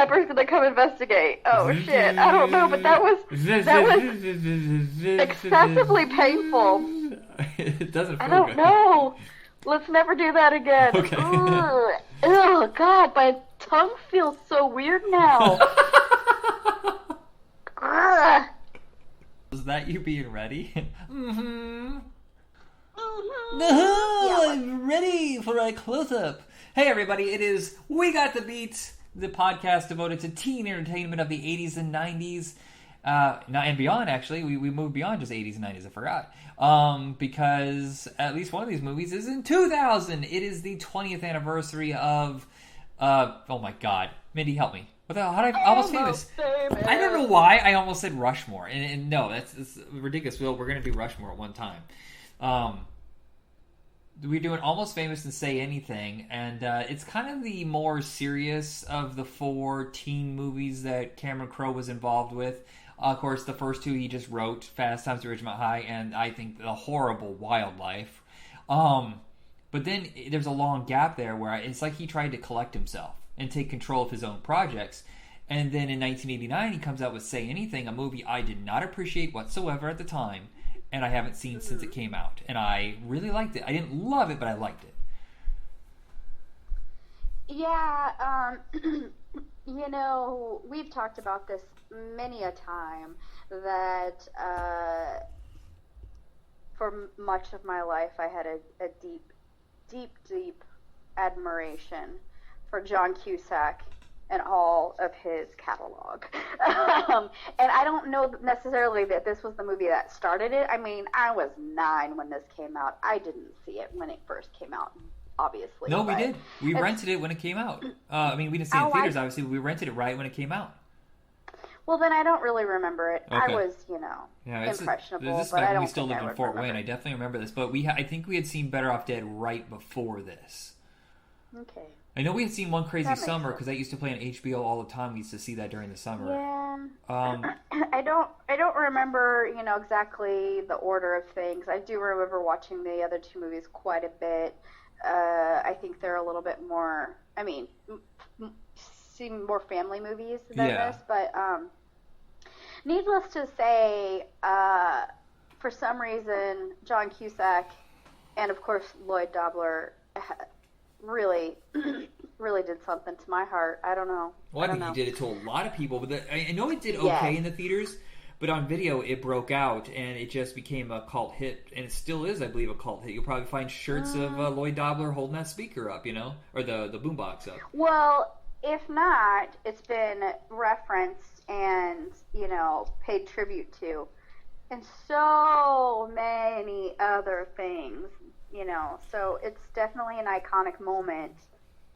Pepper's gonna come investigate. Oh shit, I don't know, but that was excessively painful. It doesn't feel I don't good. know. Let's never do that again. Okay. Ugh. Ugh, God, my tongue feels so weird now. Ugh. Was that you being ready? Mm-hmm. Yeah. I'm ready for a close-up. Hey everybody, it is We Got the Beat, the podcast devoted to teen entertainment of the 80s and 90s. And beyond, actually. We moved beyond just 80s and 90s, I forgot. Because at least one of these movies is in 2000. It is the 20th anniversary of... oh my god. Mindy, help me. What the hell? How did I... Almost Famous. I don't know why I almost said Rushmore. And no, that's ridiculous. We're going to do Rushmore at one time. We're doing Almost Famous and Say Anything, and it's kind of the more serious of the four teen movies that Cameron Crowe was involved with. Of course, the first two he just wrote, Fast Times at Ridgemont High, and I think the horrible Wildlife. But then there's a long gap there where it's like he tried to collect himself and take control of his own projects. And then in 1989, he comes out with Say Anything, a movie I did not appreciate whatsoever at the time, and I haven't seen since it came out. And I really liked it. I didn't love it, but I liked it. Yeah, you know, we've talked about this many a time, that for much of my life I had a deep admiration for John Cusack and all of his catalog. And I don't know necessarily that this was the movie that started it. I mean, I was 9 when this came out. I didn't see it when it first came out, obviously. No, we did. We rented it when it came out. I mean, we didn't see it in theaters, obviously. We rented it right when it came out. Well, then I don't really remember it. Okay. I was, impressionable. This is but back I when don't we still think lived I in would Fort remember. Wayne. I definitely remember this. But I think we had seen Better Off Dead right before this. Okay. I know we had seen One Crazy That makes Summer sense. because that used to play on HBO all the time. We used to see that during the summer. Yeah. I don't remember, exactly the order of things. I do remember watching the other two movies quite a bit. I think they're a little bit more, seem more family movies than Yeah. this, but needless to say, for some reason, John Cusack and, of course, Lloyd Dobler really did something to my heart. I don't know. Well, I don't think know. he did it to a lot of people. But I know it did okay Yeah. in the theaters, but on video it broke out and it just became a cult hit. And it still is, I believe, a cult hit. You'll probably find shirts of Lloyd Dobler holding that speaker up, or the boombox up. Well, if not, it's been referenced and, paid tribute to in so many other things, so it's definitely an iconic moment,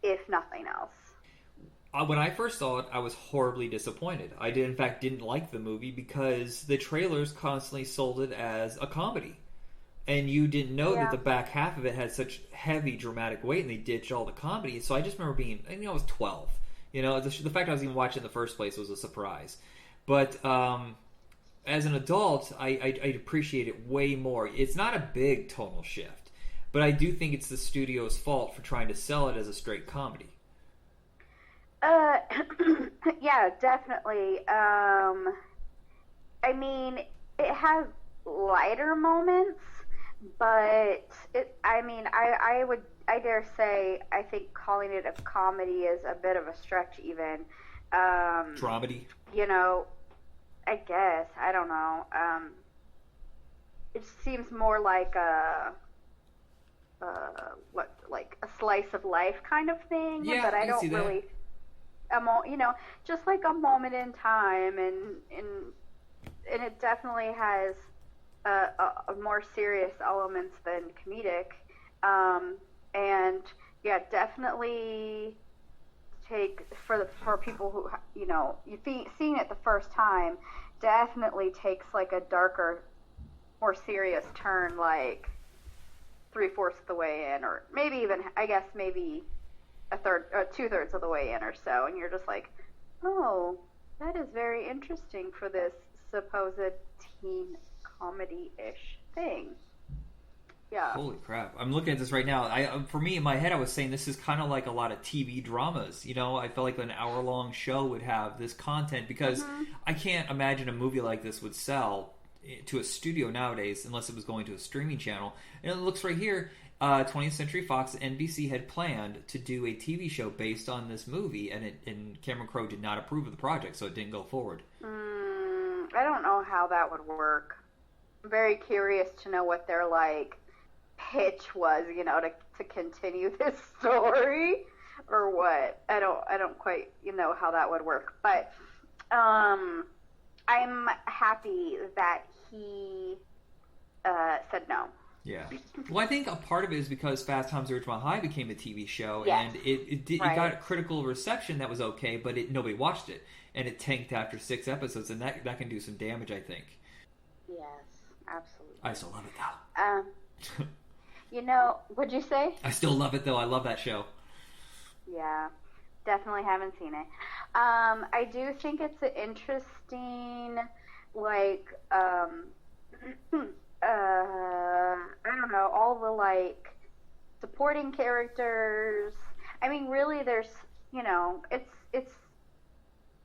if nothing else. When I first saw it, I was horribly disappointed. I didn't like the movie because the trailers constantly sold it as a comedy. And you didn't know that the back half of it had such heavy dramatic weight and they ditched all the comedy. So I just remember being, I was 12. The fact I was even watching it in the first place was a surprise. But as an adult, I appreciate it way more. It's not a big tonal shift, but I do think it's the studio's fault for trying to sell it as a straight comedy. Yeah, definitely. It has lighter moments, but I dare say, I think calling it a comedy is a bit of a stretch even. Dramedy? I guess. I don't know. It seems more like like a slice of life kind of thing, Yeah, but I I can don't see that. really, just like a moment in time, and it definitely has a more serious elements than comedic, and yeah, definitely take for people who seeing it the first time, definitely takes like a darker, more serious turn, like 3/4 of the way in, or maybe even, I guess, maybe a third, 2/3 of the way in or so, and you're just like, oh, that is very interesting for this supposed teen comedy-ish thing. Yeah. Holy crap! I'm looking at this right now. For me, in my head, I was saying this is kind of like a lot of TV dramas. You know, I felt like an hour-long show would have this content because I can't imagine a movie like this would sell to a studio nowadays unless it was going to a streaming channel. And it looks right here. 20th Century Fox and NBC had planned to do a TV show based on this movie, and Cameron Crowe did not approve of the project, so it didn't go forward. I don't know how that would work. I'm very curious to know what their pitch was, to continue this story, or what. I don't quite know how that would work, but I'm happy that he said no. Yeah. Well, I think a part of it is because Fast Times at Ridgemont High became a TV show, yes. and it got critical reception that was okay, but nobody watched it, and it tanked after 6 episodes, and that can do some damage, I think. Yes, absolutely. I still love it, though. What'd you say? I still love it, though. I love that show. Yeah, definitely haven't seen it. I do think it's an interesting, I don't know, all the supporting characters. I mean, really, there's,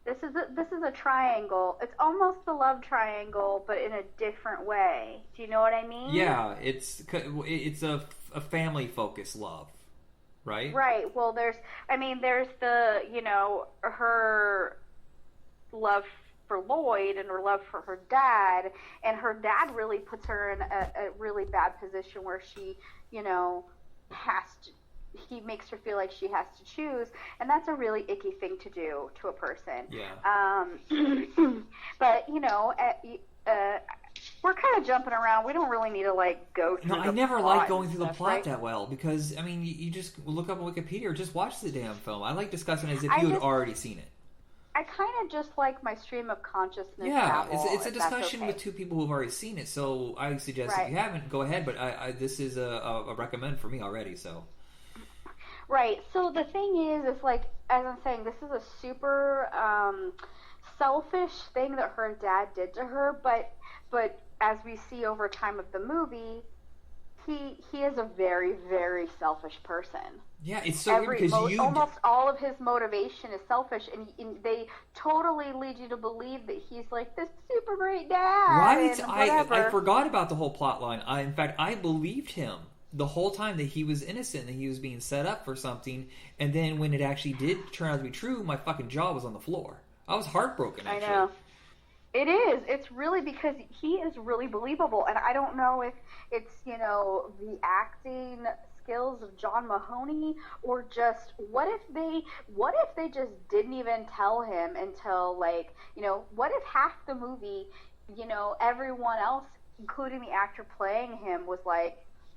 this is a triangle. It's almost a love triangle, but in a different way. Do you know what I mean? Yeah, it's a family focused love, right? Right. Well, there's the, her love for Lloyd and her love for her dad, and her dad really puts her in a really bad position where she, he makes her feel like she has to choose, and that's a really icky thing to do to a person. Yeah. But we're kind of jumping around. We don't really need to go through. No, I never like going through the plot that well because I mean, you just look up on Wikipedia or just watch the damn film. I like discussing it as if you had already seen it. I kind of just like my stream of consciousness. Yeah, travel, it's a discussion with two people who've already seen it. So I suggest if you haven't, go ahead. But this is a recommend for me already. So. Right. So the thing is as I'm saying, this is a super selfish thing that her dad did to her. But as we see over time of the movie, he is a very, very selfish person. Yeah, it's so weird because almost all of his motivation is selfish, and they totally lead you to believe that he's this super great dad. Right. I forgot about the whole plot line. In fact, I believed him the whole time that he was innocent, that he was being set up for something, and then when it actually did turn out to be true, my fucking jaw was on the floor. I was heartbroken, actually. I know. It is. It's really because he is really believable, and I don't know if it's, the acting skills of John Mahoney or just what if they just didn't even tell him until what if half the movie, everyone else, including the actor playing him, was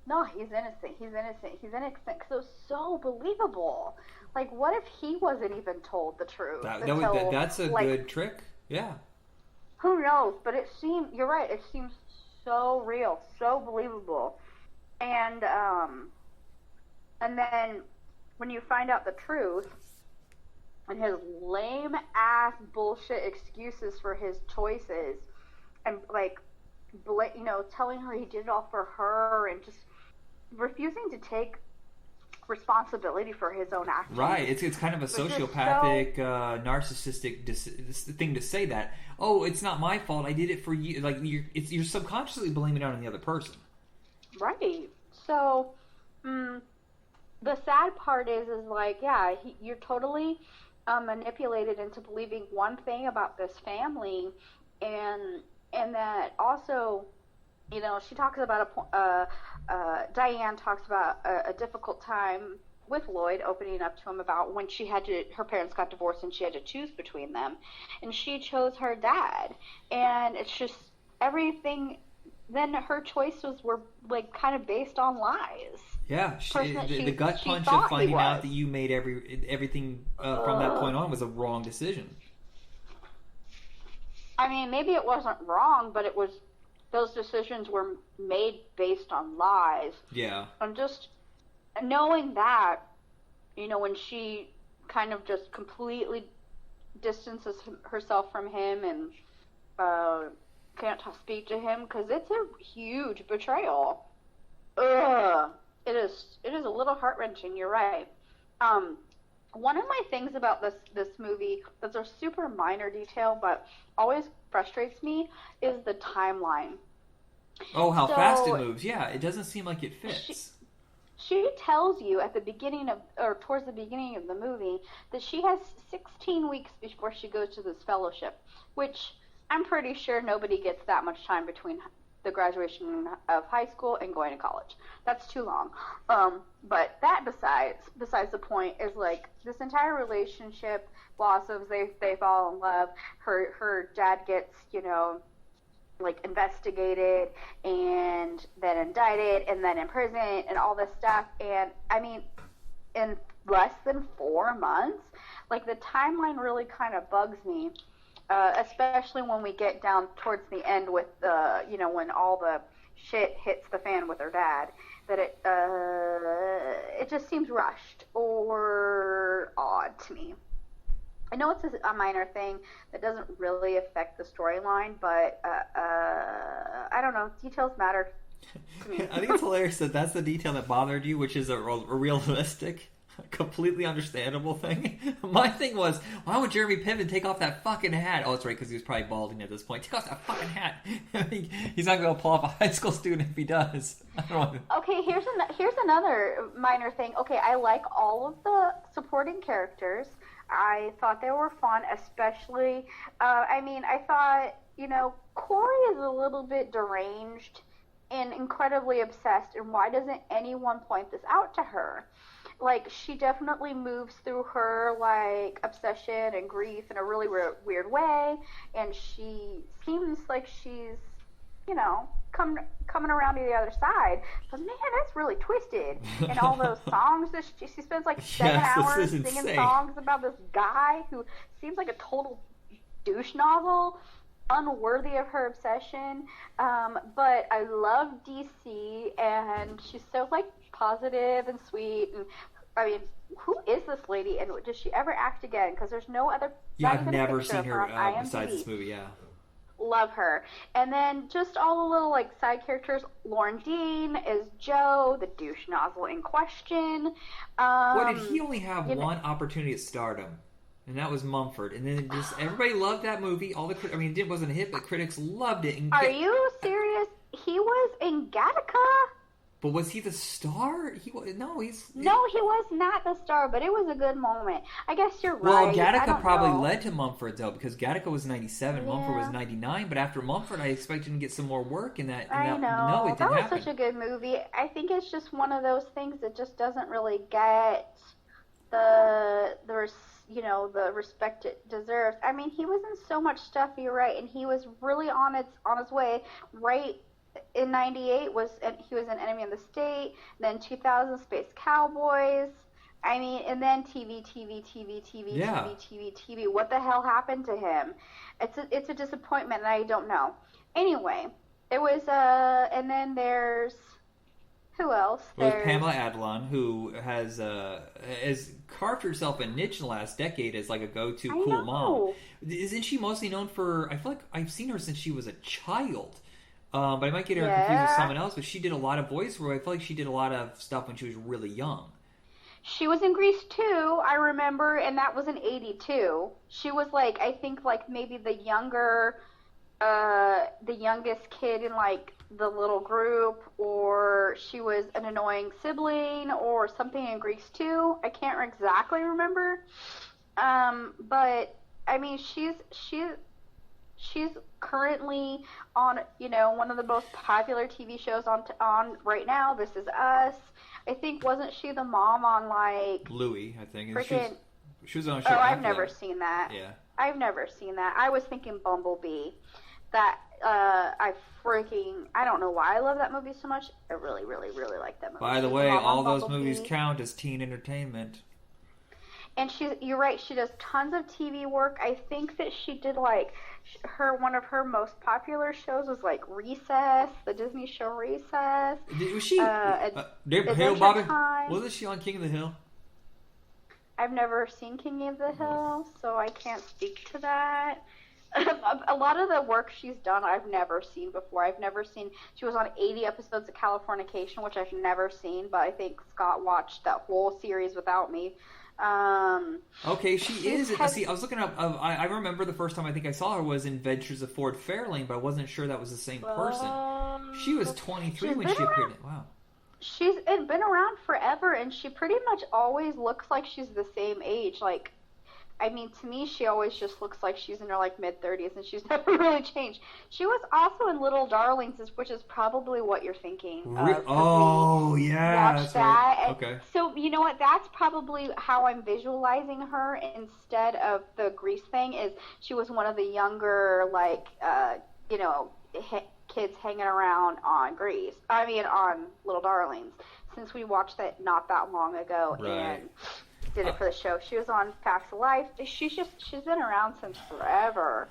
no, he's innocent, because it was so believable. What if he wasn't even told the truth? That's a good trick. Yeah. Who knows? But you're right, it seems so real, so believable. And then when you find out the truth and his lame ass bullshit excuses for his choices and telling her he did it all for her and just refusing to take responsibility for his own actions. Right. It's kind of a sociopathic, narcissistic thing to say that. Oh, it's not my fault. I did it for you. You're subconsciously blaming it on the other person. Right. So, the sad part is you're totally manipulated into believing one thing about this family, and that also, she talks about Diane talks about a difficult time with Lloyd, opening up to him about when her parents got divorced and she had to choose between them, and she chose her dad, and it's just everything. Then her choices were kind of based on lies. Yeah, the gut punch of finding out that you made everything from that point on was a wrong decision. I mean, maybe it wasn't wrong, but those decisions were made based on lies. Yeah. And just knowing that, when she kind of just completely distances herself from him and can't speak to him, because it's a huge betrayal. Ugh. It is a little heart wrenching. You're right. Um, One of my things about this movie that's a super minor detail, but always frustrates me, is the timeline. Oh, how fast it So moves. Yeah, it doesn't seem like it she fits. she tells you at the beginning of or towards the beginning of the movie that she has 16 weeks before she goes to this fellowship, which I'm pretty sure nobody gets that much time between the graduation of high school and going to college. That's too long. But that besides the point is like this entire relationship blossoms. They fall in love. Her dad gets like investigated and then indicted and then in prison and all this stuff. And I mean, in less than 4 months, like the timeline really kind of bugs me, especially when we get down towards the end with when all the shit hits the fan with her dad. That it just seems rushed or odd to me. I know it's a minor thing that doesn't really affect the storyline, but I don't know. Details matter to me. I think it's hilarious that that's the detail that bothered you, which is a realistic, completely understandable thing. My thing was, why would Jeremy Piven take off that fucking hat? Oh, that's right, because he was probably balding at this point. Take off that fucking hat. He's not going to pull off a high school student if he does. I don't know. Okay, here's another minor thing. Okay, I like all of the supporting characters. I thought they were fun, especially. I thought Corey is a little bit deranged and incredibly obsessed. And why doesn't anyone point this out to her? Like, she definitely moves through her like obsession and grief in a really weird way, and she seems like she's coming around to the other side. But man, that's really twisted. And all those songs that she spends like 7 hours singing songs about this guy who seems like a total douche nozzle, unworthy of her obsession. But I love DC, and she's so like positive and sweet. And I mean, who is this lady, and does she ever act again? Because there's no other. Yeah, I've never seen her besides this movie. Yeah. Love her. And then just all the little like side characters. Lauren Dean is Joe, the douche nozzle in question. What, did he only have one opportunity at stardom? And that was Mumford. And then just everybody loved that movie. It wasn't a hit, but critics loved it. Are you serious? He was in Gattaca? But was he the star? No, he was not the star, but it was a good moment. I guess you're right. Well, Gattaca probably led to Mumford, though, because Gattaca was 97, yeah. Mumford was 99, but after Mumford, I expected him to get some more work in that. I know. No, it didn't happen. That was such a good movie. I think it's just one of those things that just doesn't really get the respect it deserves. I mean, he was in so much stuff, you're right, and he was really on his way, right. In 98 he was an Enemy of the State, then 2000 Space Cowboys. I mean, and then TV. Yeah. TV. What the hell happened to him? It's a disappointment, and I don't know. Anyway, it was and then there's who else? There's Pamela Adlon, who has carved herself a niche in the last decade as like a go-to cool mom. Isn't she mostly known for? I feel like I've seen her since she was a child. But I might get her confused with someone else. But she did a lot of voice work. I feel like she did a lot of stuff when she was really young. She was in Grease 2, I remember, and that was in 82. She was like, I think like maybe the youngest kid in like the little group, or she was an annoying sibling or something in Grease 2. I can't exactly remember. But I mean, she's currently on, one of the most popular TV shows on right now. This Is Us. I think, wasn't she the mom on like Louie? I think. Freaking. She was on a show. Oh, I've never seen that. Yeah. I've never seen that. I was thinking Bumblebee. That I don't know why I love that movie so much. I really, really, really like that movie. By the way, all those movies count as teen entertainment. And you're right, she does tons of TV work. I think that she did like one of her most popular shows was like Recess, the Disney show Recess. Was she? Bobby? Wasn't she on King of the Hill? I've never seen King of the Hill, so I can't speak to that. A lot of the work she's done I've never seen before. I've never seen, she was on 80 episodes of Californication, which I've never seen, but I think Scott watched that whole series without me. Okay, she is. See, I was looking up. I remember the first time I think I saw her was in Adventures of Ford Fairlane, but I wasn't sure that was the same person. She was 23 when she appeared in. Wow. She's been around forever, and she pretty much always looks like she's the same age. Like, I mean, to me, she always just looks like she's in her like mid-30s, and she's never really changed. She was also in Little Darlings, which is probably what you're thinking of. Oh, yeah. Watch that. Right. Okay. So you know what? That's probably how I'm visualizing her instead of the Grease thing. Is she was one of the younger, like, kids hanging around on Grease. I mean, on Little Darlings. Since we watched that not that long ago, right. and did it for the show. She was on Facts of Life. She's been around since forever.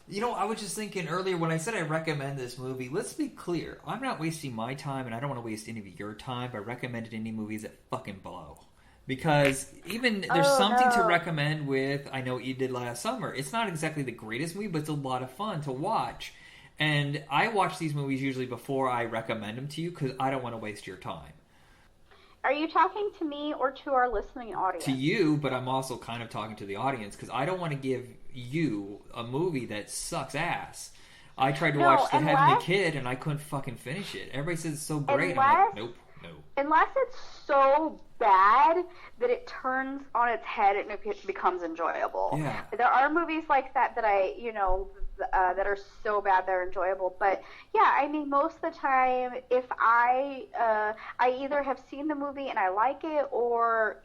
You know, I was just thinking earlier when I said I recommend this movie, let's be clear. I'm not wasting my time, and I don't want to waste any of your time by recommending any movies that fucking blow. Because even there's something to recommend with I Know What You Did Last Summer. It's not exactly the greatest movie, but it's a lot of fun to watch. And I watch these movies usually before I recommend them to you because I don't want to waste your time. Are you talking to me or to our listening audience? To you, but I'm also kind of talking to the audience because I don't want to give you a movie that sucks ass. I tried to watch The Heavenly Kid and I couldn't fucking finish it. Everybody says it's so great. I'm like, nope. Unless it's so bad that it turns on its head and it becomes enjoyable. Yeah. There are movies like that I, that are so bad they're enjoyable. But yeah, I mean, most of the time, if I either have seen the movie and I like it, or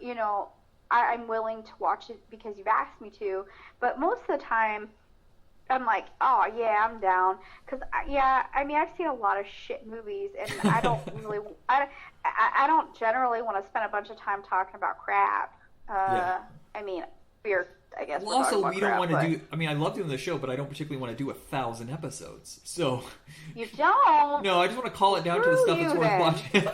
I'm willing to watch it because you've asked me to. But most of the time, I'm like, oh yeah, I'm down. Because I mean, I've seen a lot of shit movies, and I don't really, I don't generally want to spend a bunch of time talking about crap. I mean, I guess. Well, also, we don't want to do. I mean, I love doing the show, but I don't particularly want to do 1,000 episodes. So you don't. No, I just want to call it down to the stuff that's worth watching.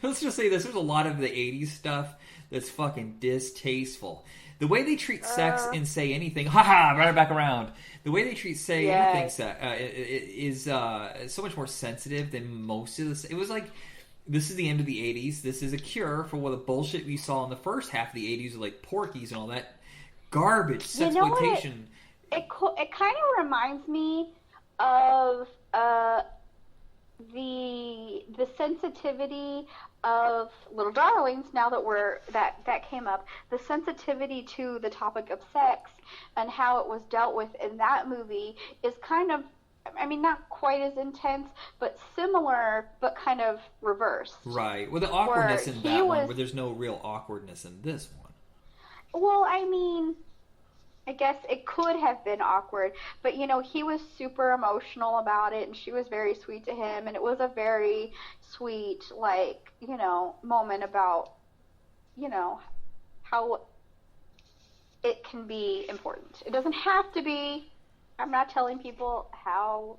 Let's just say this: there's a lot of the '80s stuff that's fucking distasteful. The way they treat sex in Say Anything, right back around. The way they treat Say Anything is so much more sensitive than most of this. It was like, this is the end of the 80s. This is a cure for what the bullshit we saw in the first half of the 80s with like Porky's and all that garbage, sexploitation. It kind of reminds me of the sensitivity of Little Darlings. Now that that came up, the sensitivity to the topic of sex and how it was dealt with in that movie is kind of, I mean, not quite as intense, but similar, but kind of reversed. Right. Well, the awkwardness in that one, where there's no real awkwardness in this one. Well, I mean, I guess it could have been awkward, but he was super emotional about it, and she was very sweet to him, and it was a very sweet, like, moment about, how it can be important. It doesn't have to be. I'm not telling people how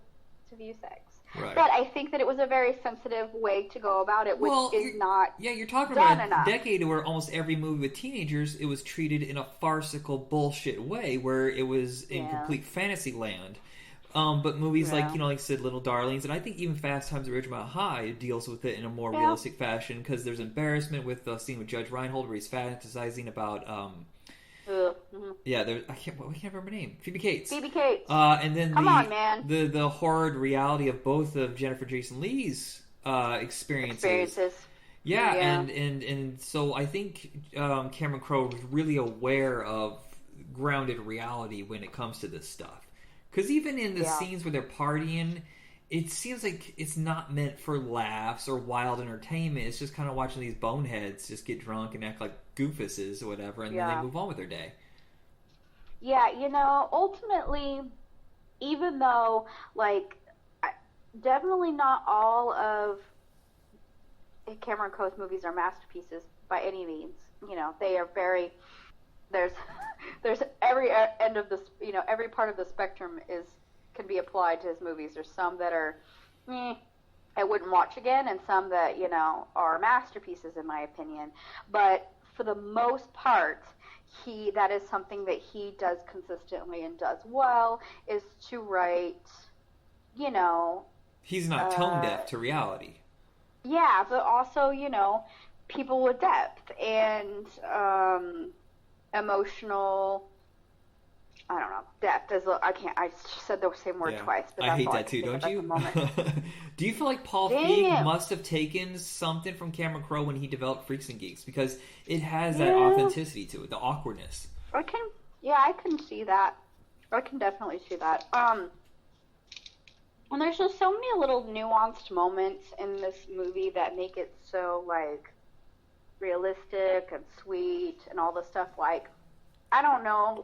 to view sex. Right. But I think that it was a very sensitive way to go about it, which is not. Yeah, you're talking about a decade where almost every movie with teenagers, it was treated in a farcical bullshit way, where it was in complete fantasy land. But movies like, like I said, Little Darlings, and I think even Fast Times at Ridgemont High deals with it in a more realistic fashion, because there's embarrassment with the scene with Judge Reinhold where he's fantasizing about. I can't remember her name. Phoebe Cates. And then Come on, man. The horrid reality of both of Jennifer Jason Leigh's experiences. Yeah, and so I think Cameron Crowe was really aware of grounded reality when it comes to this stuff. Because even in the scenes where they're partying, it seems like it's not meant for laughs or wild entertainment. It's just kind of watching these boneheads just get drunk and act like goofuses or whatever, and then they move on with their day. Yeah, ultimately, even though, like, definitely not all of Cameron Crowe's movies are masterpieces by any means. They are very... There's every end of this, every part of the spectrum can be applied to his movies. There's some that are, I wouldn't watch again, and some that, are masterpieces in my opinion. But for the most part, that is something that he does consistently and does well, is to write, you know, He's not tone deaf to reality. yeah, but also, people with depth and emotional, I don't know, depth is, I said the same word twice, but I that's hate all that too, don't you? Do you feel like Paul Feig must have taken something from Cameron Crowe when he developed Freaks and Geeks? Because it has that authenticity to it, the awkwardness. I can see that. I can definitely see that. And there's just so many little nuanced moments in this movie that make it so, like, realistic and sweet and all the stuff. Like, I don't know,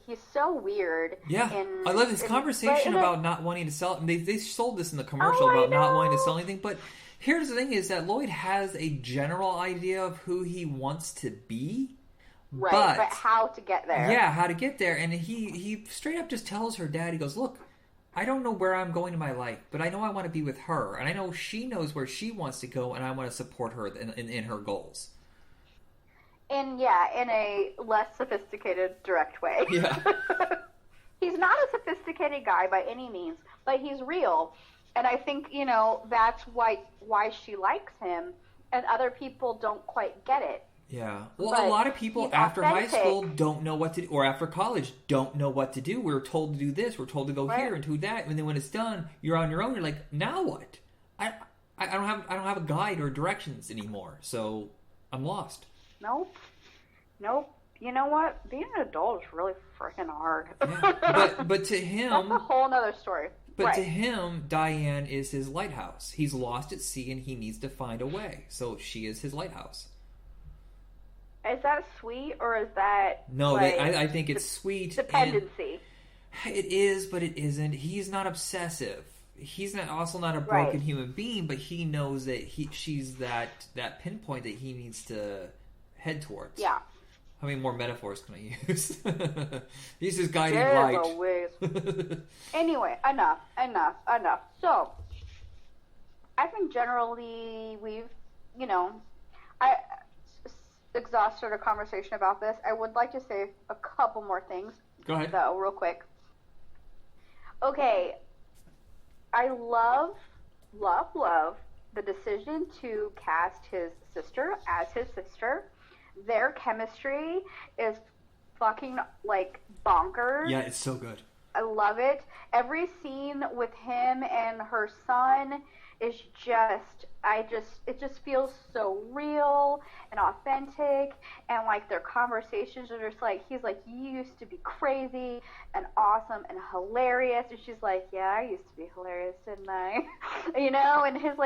he's so weird. Yeah, I love this conversation about not wanting to sell. They sold this in the commercial about not wanting to sell anything. But here's the thing: is that Lloyd has a general idea of who he wants to be, right? But how to get there? Yeah, how to get there. And he straight up just tells her dad. He goes, "Look, I don't know where I'm going in my life, but I know I want to be with her, and I know she knows where she wants to go, and I want to support her in her goals." In a less sophisticated, direct way. Yeah. He's not a sophisticated guy by any means, but he's real. And I think, that's why she likes him, and other people don't quite get it. Yeah. Well, a lot of people after high school don't know what to do, or after college don't know what to do. We're told to do this, we're told to go here and do that, and then when it's done, you're on your own. You're like, now what? I don't have a guide or directions anymore, so I'm lost. Nope. You know what? Being an adult is really freaking hard. Yeah. But to him, that's a whole other story. But to him, Diane is his lighthouse. He's lost at sea and he needs to find a way. So she is his lighthouse. Is that sweet or is that... No, I think it's sweet. Dependency. It is, but it isn't. He's not obsessive. He's also not a broken human being, but he knows that she's that pinpoint that he needs to head towards. Yeah. How many more metaphors can I use? He's his guiding light. Always. Anyway, enough. So, I think generally we've, I exhausted our conversation about this. I would like to say a couple more things. Go ahead. Though, real quick. Okay. I love the decision to cast his sister as his sister. Their chemistry is fucking, like, bonkers. Yeah, it's so good. I love it. Every scene with him and her son is it just feels so real and authentic, and, like, their conversations are just, like, he's like, you used to be crazy and awesome and hilarious, and she's like, yeah, I used to be hilarious, didn't I? And his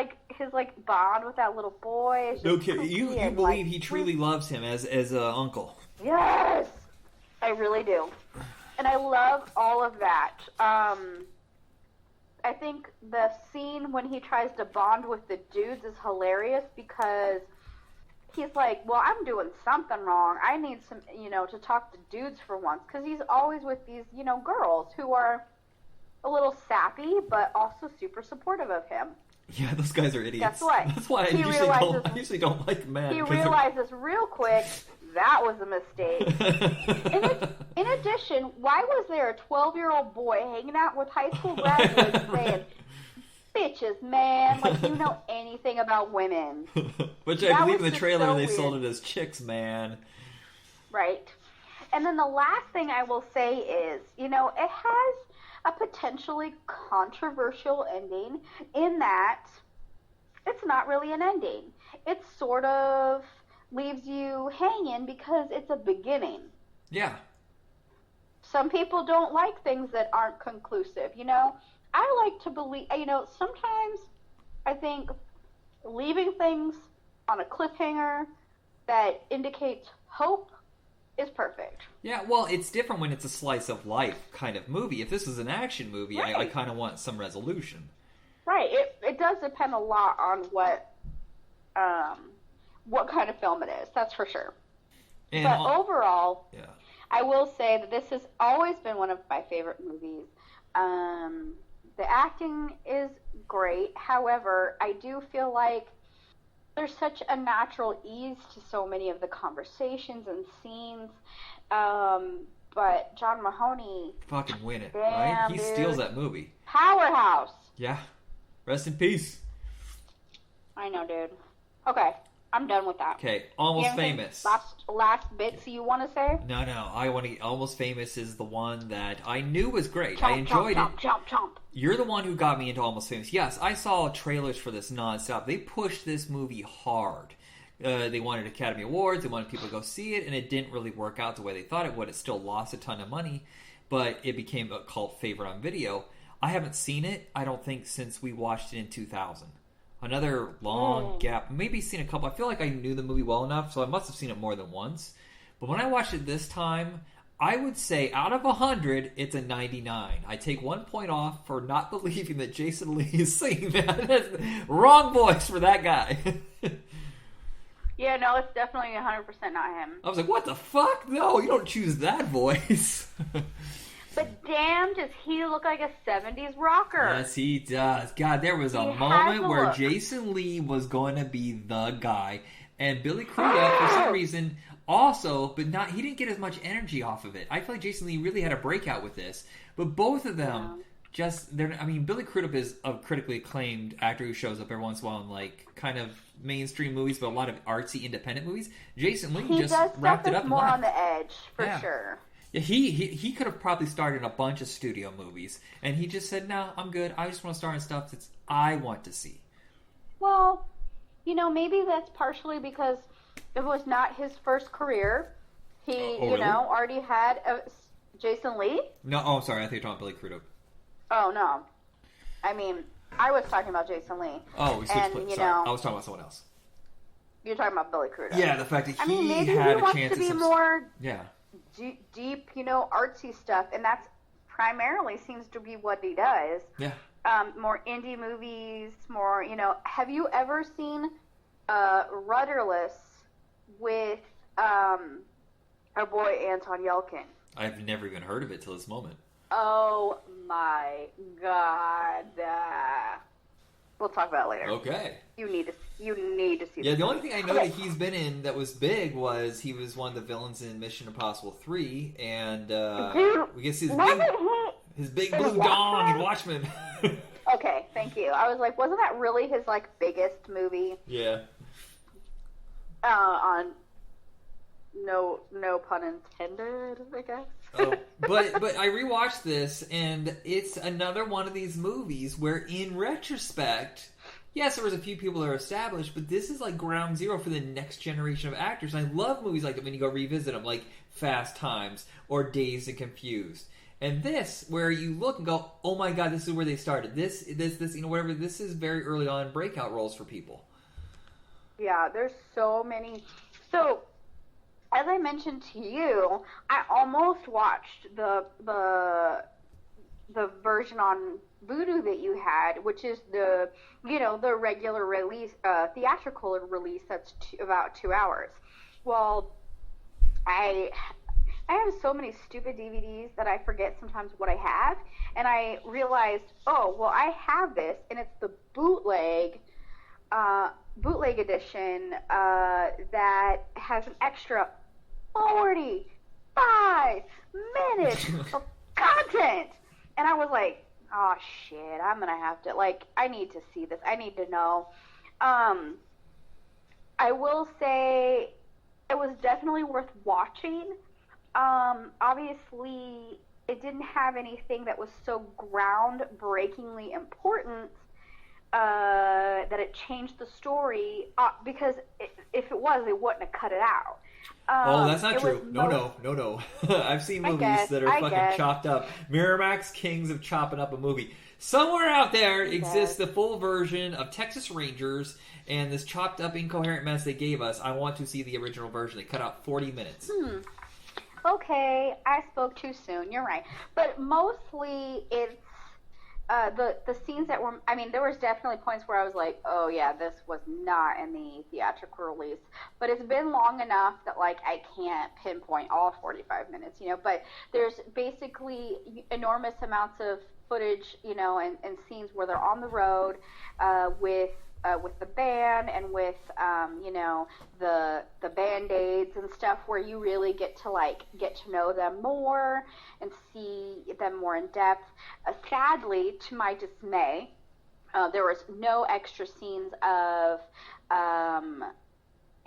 bond with that little boy is just okay, you believe like, he truly loves him as an uncle. Yes! I really do. And I love all of that. I think the scene when he tries to bond with the dudes is hilarious because he's like, well, I'm doing something wrong. I need some, to talk to dudes for once. Because he's always with these, girls who are a little sappy, but also super supportive of him. Yeah, those guys are idiots. Guess what? That's why I usually don't like men. He realizes real quick that was a mistake. In addition, why was there a 12-year-old boy hanging out with high school graduates saying, bitches, man, like you know anything about women? Which I believe in the trailer they sold it as chicks, man. Right. And then the last thing I will say is, it has a potentially controversial ending in that it's not really an ending. It sort of leaves you hanging because it's a beginning. Yeah. Some people don't like things that aren't conclusive. I like to believe, sometimes I think leaving things on a cliffhanger that indicates hope is perfect. Yeah, well, it's different when it's a slice of life kind of movie. If this is an action movie, right. I kind of want some resolution. Right. It does depend a lot on what kind of film it is. That's for sure. And but overall, yeah. I will say that this has always been one of my favorite movies. The acting is great. However, I do feel like there's such a natural ease to so many of the conversations and scenes. But John Mahoney, Fucking win it, right? damn, He dude. steals that movie. Powerhouse. Yeah. Rest in peace. I know, dude. Okay, I'm done with that. Okay, Almost Anything Famous. Last bits you want to say? No, I want to. Almost Famous is the one that I knew was great. Chomp, I enjoyed chomp, it. Chomp, chomp, chomp. You're the one who got me into Almost Famous. Yes, I saw trailers for this nonstop. They pushed this movie hard. They wanted Academy Awards. They wanted people to go see it, and it didn't really work out the way they thought it would. It still lost a ton of money, but it became a cult favorite on video. I haven't seen it, I don't think, since we watched it in 2000. Another long gap. Maybe seen a couple. I feel like I knew the movie well enough, so I must have seen it more than once. But when I watched it this time, I would say out of 100, it's a 99. I take 1 point off for not believing that Jason Lee is singing that. That's wrong voice for that guy. Yeah, no, it's definitely 100% not him. I was like, what the fuck? No, you don't choose that voice. But damn, does he look like a 70s rocker? Yes, he does. God, there was a He has moment a where look. Jason Lee was going to be the guy, and Billy Crudup, for some reason, also, but not. He didn't get as much energy off of it. I feel like Jason Lee really had a breakout with this, but both of them they're. I mean, Billy Crudup is a critically acclaimed actor who shows up every once in a while in like kind of mainstream movies, but a lot of artsy independent movies. Jason Lee He just does wrapped stuff it up that's and more left. on the edge, for Yeah. sure. Yeah, he could have probably starred in a bunch of studio movies, and he just said, "No, I'm good. I just want to star in stuff that I want to see." Well, maybe that's partially because it was not his first career. He, really? already had Jason Lee. No, oh, I'm sorry. I think you're talking Billy Crudup. Oh, no. I mean, I was talking about Jason Lee. Oh, we switched And, places. you Sorry, know- I was talking about someone else. You're talking about Billy Crudup. Yeah, the fact that I mean, he maybe had he a wants chance to be at some. more Yeah, deep, artsy stuff, and that's primarily seems to be what he does. yeah. More indie movies, more, have you ever seen Rudderless with our boy Anton Yelkin? I've never even heard of it till this moment. Oh my god. We'll talk about it later. Okay. You need to see Yeah, this the only movie. thing I know Okay. that he's been in that was big was he was one of the villains in Mission Impossible 3, and Dude, we get to see wasn't he? his big in blue dong in Watchmen. Okay, thank you. I was like, wasn't that really his biggest movie? Yeah. On no pun intended, I guess. Oh, but I rewatched this, and it's another one of these movies where, in retrospect, yes, there was a few people that are established, but this is like ground zero for the next generation of actors. And I love movies like that when you go revisit them, like Fast Times or Dazed and Confused. And this, where you look and go, oh my god, this is where they started. This, whatever. This is very early on breakout roles for people. Yeah, there's so many. So, as I mentioned to you, I almost watched the version on Vudu that you had, which is the regular release, theatrical release that's about 2 hours. Well, I have so many stupid DVDs that I forget sometimes what I have, and I realized, oh, well, I have this, and it's the bootleg edition that has an extra 45 minutes of content. And I was like, oh shit, I'm gonna have to, I need to see this. I need to know. I will say it was definitely worth watching. Obviously, it didn't have anything that was so groundbreakingly important that it changed the story, because if it was, they wouldn't have cut it out. Oh, that's not it true. was No. I've seen movies guess, that are I fucking guess. chopped up. Miramax kings of chopping up a movie. Somewhere out there exists the full version of Texas Rangers, and this chopped up incoherent mess they gave us. I want to see the original version. They cut out 40 minutes. Okay, I spoke too soon. You're right. But mostly it's the scenes that were, I mean, there was definitely points where I was like, oh yeah, this was not in the theatrical release. But it's been long enough that I can't pinpoint all 45 minutes, but there's basically enormous amounts of footage, and scenes where they're on the road with with the band and with you know, the band-aids and stuff, where you really get to know them more and see them more in depth. Sadly, to my dismay, there was no extra scenes of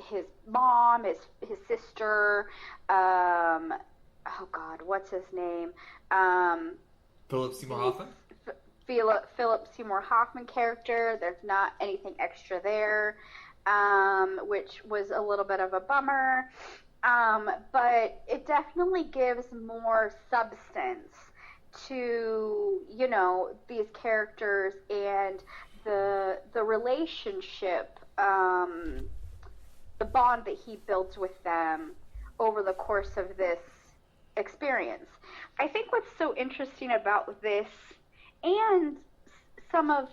his mom, his sister. Oh God, what's his name? Philip Seymour Hoffman. Philip Seymour Hoffman character. There's not anything extra there, which was a little bit of a bummer. But it definitely gives more substance to, you know, these characters and the relationship, the bond that he builds with them over the course of this experience. I think what's so interesting about this and some of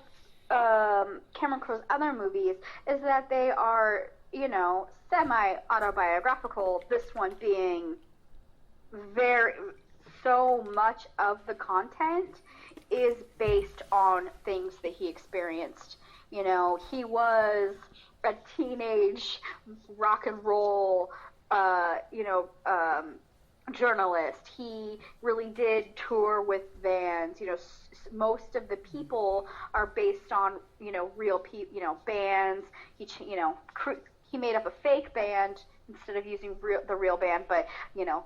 Cameron Crowe's other movies is that they are, you know, semi-autobiographical, this one being so much of the content is based on things that he experienced. You know, he was a teenage rock and roll, journalist. He really did tour with bands. You know, most of the people are based on, you know, real bands. He made up a fake band instead of using the real band, but, you know,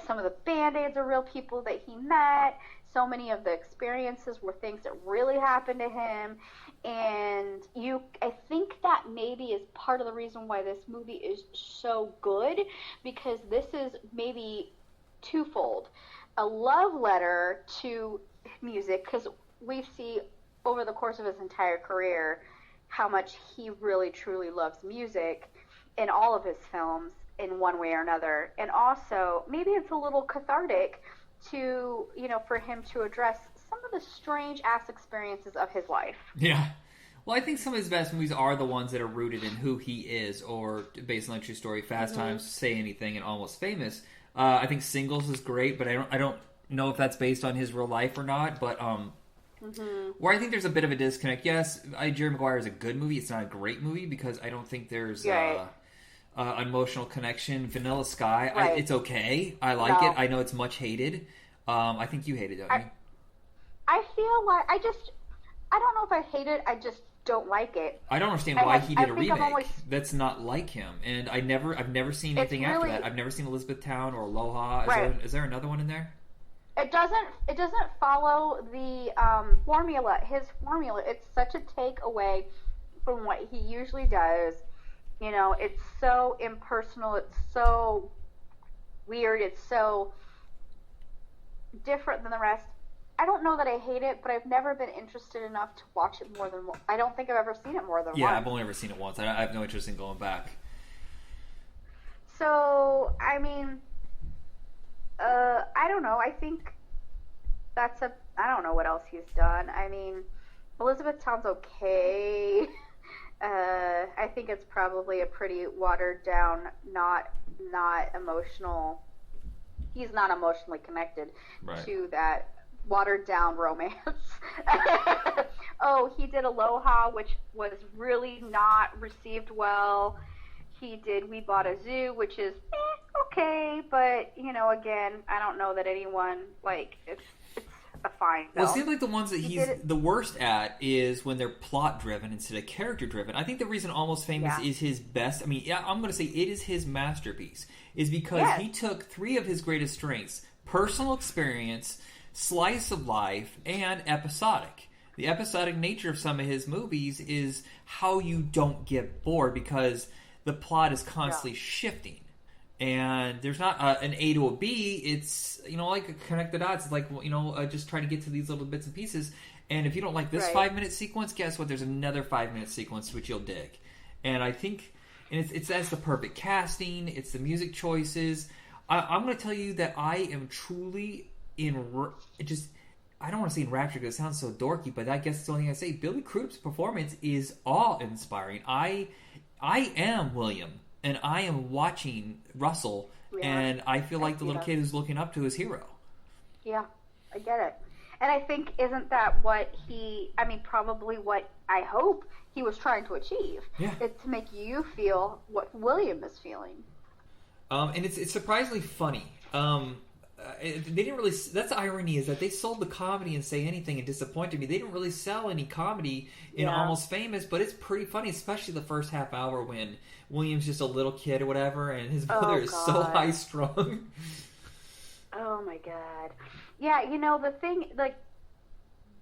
some of the band-aids are real people that he met. So many of the experiences were things that really happened to him. And I think that maybe is part of the reason why this movie is so good, because this is maybe twofold. A love letter to music, because we see over the course of his entire career how much he really truly loves music in all of his films in one way or another. And also, maybe it's a little cathartic to, you know, for him to address some of the strange ass experiences of his life. Yeah. Well, I think some of his best movies are the ones that are rooted in who he is, or based on a true story. Fast Times, Say Anything, and Almost Famous. I think Singles is great, but I don't know if that's based on his real life or not. But where I think there's a bit of a disconnect. Yes, Jerry Maguire is a good movie. It's not a great movie because I don't think there's an emotional connection. Vanilla Sky, right. It's okay. I like it. I know it's much hated. I think you hate it, don't you? I feel like I don't know if I hate it. I just don't like it. I don't understand why he did a remake. That's not like him. And I've never seen anything after that. I've never seen Elizabethtown or Aloha. Is there another one in there? It doesn't follow the formula. His formula. It's such a takeaway from what he usually does. You know, it's so impersonal. It's so weird. It's so different than the rest. I don't know that I hate it, but I've never been interested enough to watch it more than once. I don't think I've ever seen it more than once. Yeah, I've only ever seen it once. I have no interest in going back. So, I mean, I don't know. I think I don't know what else he's done. I mean, Elizabethtown's okay. I think it's probably a pretty watered down, not emotional. He's not emotionally connected to that watered down romance. Oh, he did Aloha, which was really not received well. He did We Bought a Zoo, which is okay, but, you know, again, I don't know that anyone, it's a fine film. Well, it seems like the ones that he's the worst at is when they're plot driven instead of character driven. I think the reason Almost Famous is his best, I'm going to say it is his masterpiece, is because he took three of his greatest strengths: personal experience, slice of life, and episodic. The episodic nature of some of his movies is how you don't get bored, because the plot is constantly shifting. And there's not an A to a B. It's, like connect the dots. It's like, just try to get to these little bits and pieces. And if you don't like this 5-minute sequence, guess what? There's another 5-minute sequence which you'll dig. And I think, that's the perfect casting. It's the music choices. I'm going to tell you that I am truly I don't want to say in rapture because it sounds so dorky, but I guess it's the only thing I say. Billy Crudup's performance is awe-inspiring. I am William, and I am watching Russell, and I feel like the little kid who's looking up to his hero. Yeah, I get it. And I think, isn't that what probably what I hope he was trying to achieve? Yeah. It's to make you feel what William is feeling. And it's surprisingly funny. They didn't really. That's the irony, is that they sold the comedy and Say Anything and disappointed me. They didn't really sell any comedy in Almost Famous, but it's pretty funny, especially the first half hour when William's just a little kid or whatever, and his mother is so high strung. Oh my god. Yeah, the thing, like,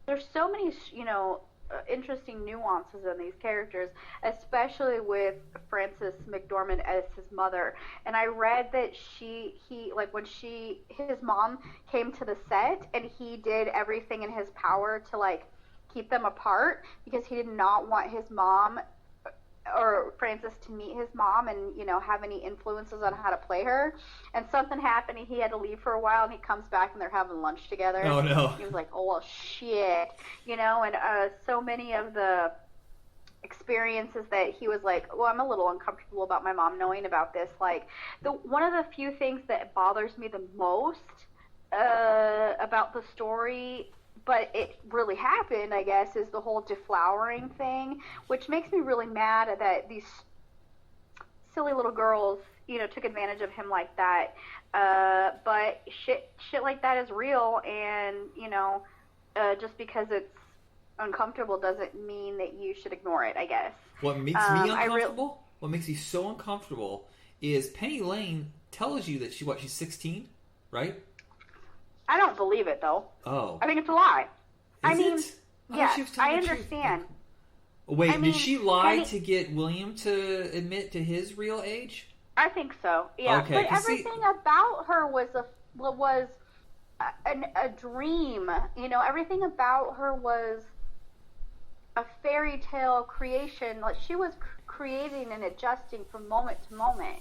there's so many, interesting nuances in these characters, especially with Frances McDormand as his mother. And I read that his mom came to the set, and he did everything in his power to, like, keep them apart, because he did not want his mom or Frances to meet his mom and, have any influences on how to play her. And something happened, and he had to leave for a while, and he comes back and they're having lunch together. Oh, no. He was like, oh, well, shit. And so many of the experiences that he was like, well, I'm a little uncomfortable about my mom knowing about this. Like, one of the few things that bothers me the most about the story, but it really happened, I guess, is the whole deflowering thing, which makes me really mad that these silly little girls, took advantage of him like that. But shit like that is real, and, just because it's uncomfortable doesn't mean that you should ignore it, I guess. What makes me uncomfortable? What makes me so uncomfortable is Penny Lane tells you that she's 16, right? I don't believe it, though. Oh. I think it's a lie. Is it? Yeah, I understand. Wait, did she lie to get William to admit to his real age? I think so, yeah. Okay, but everything about her was a dream. Everything about her was a fairy tale creation. Like, she was creating and adjusting from moment to moment.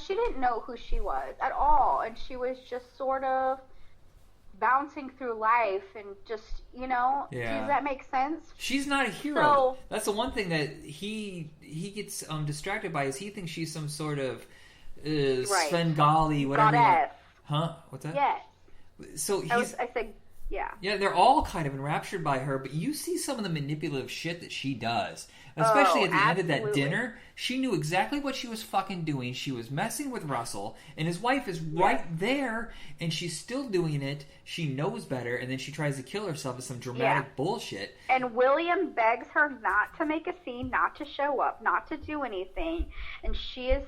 She didn't know who she was at all, and she was just sort of bouncing through life and just, does that make sense? She's not a hero. So, that's the one thing that he gets distracted by, is he thinks she's some sort of Svengali, whatever. Goddess. Huh? What's that? Yes. So I said, yeah. Yeah, they're all kind of enraptured by her, but you see some of the manipulative shit that she does. Especially at the end of that dinner, she knew exactly what she was fucking doing. She was messing with Russell, and his wife is right there, and she's still doing it. She knows better, and then she tries to kill herself with some dramatic bullshit. And William begs her not to make a scene, not to show up, not to do anything, and she is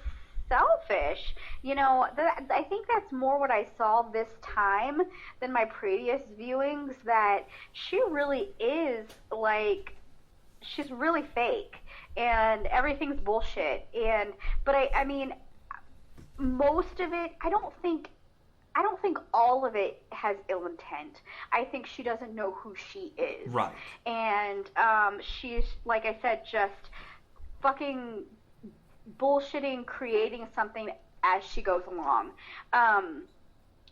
selfish. I think that's more what I saw this time than my previous viewings, that she really is, like, she's really fake, and everything's bullshit. But I mean, most of it, I don't think all of it has ill intent. I think she doesn't know who she is. Right. And she's, like I said, just fucking bullshitting, creating something as she goes along.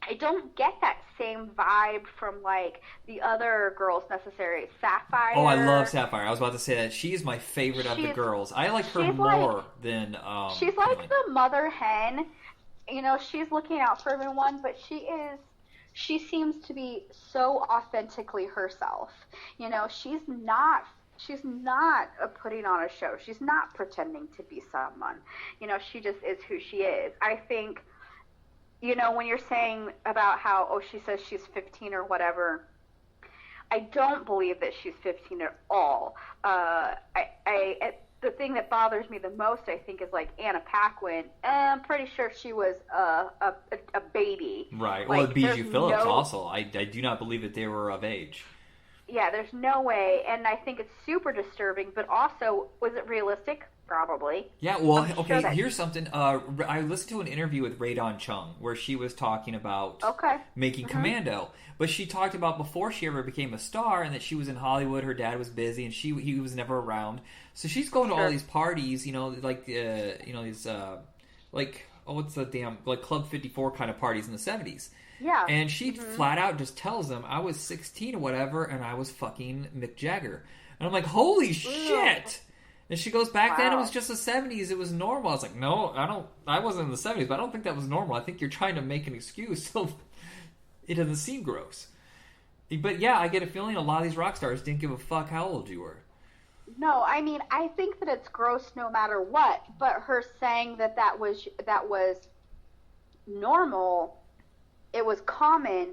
I don't get that same vibe from, like, the other girls necessarily. Sapphire. Oh, I love Sapphire. I was about to say that. She's my favorite of the girls. I like her more than... she's like the mother hen. She's looking out for everyone, but she seems to be so authentically herself. She's not putting on a show. She's not pretending to be someone. She just is who she is. I think... when you're saying about how, she says she's 15 or whatever, I don't believe that she's 15 at all. The thing that bothers me the most, I think, is, like, Anna Paquin. I'm pretty sure she was a baby. Right. Well, Bijou Phillips also. I do not believe that they were of age. Yeah, there's no way, and I think it's super disturbing, but also, was it realistic? Probably. Yeah, well, okay, here's something. I listened to an interview with Radon Chung where she was talking about making Commando, but she talked about before she ever became a star, and that she was in Hollywood, her dad was busy, and he was never around. So she's going to all these parties, like these what's the damn, like Club 54 kind of parties in the 70s. Yeah. And she flat out just tells them, I was 16 or whatever, and I was fucking Mick Jagger. And I'm like, holy shit! And she goes, back then it was just the 70s, it was normal. I was like, no, I wasn't in the 70s, but I don't think that was normal. I think you're trying to make an excuse so it doesn't seem gross. But yeah, I get a feeling a lot of these rock stars didn't give a fuck how old you were. No, I mean, I think that it's gross no matter what, but her saying that was normal, it was common,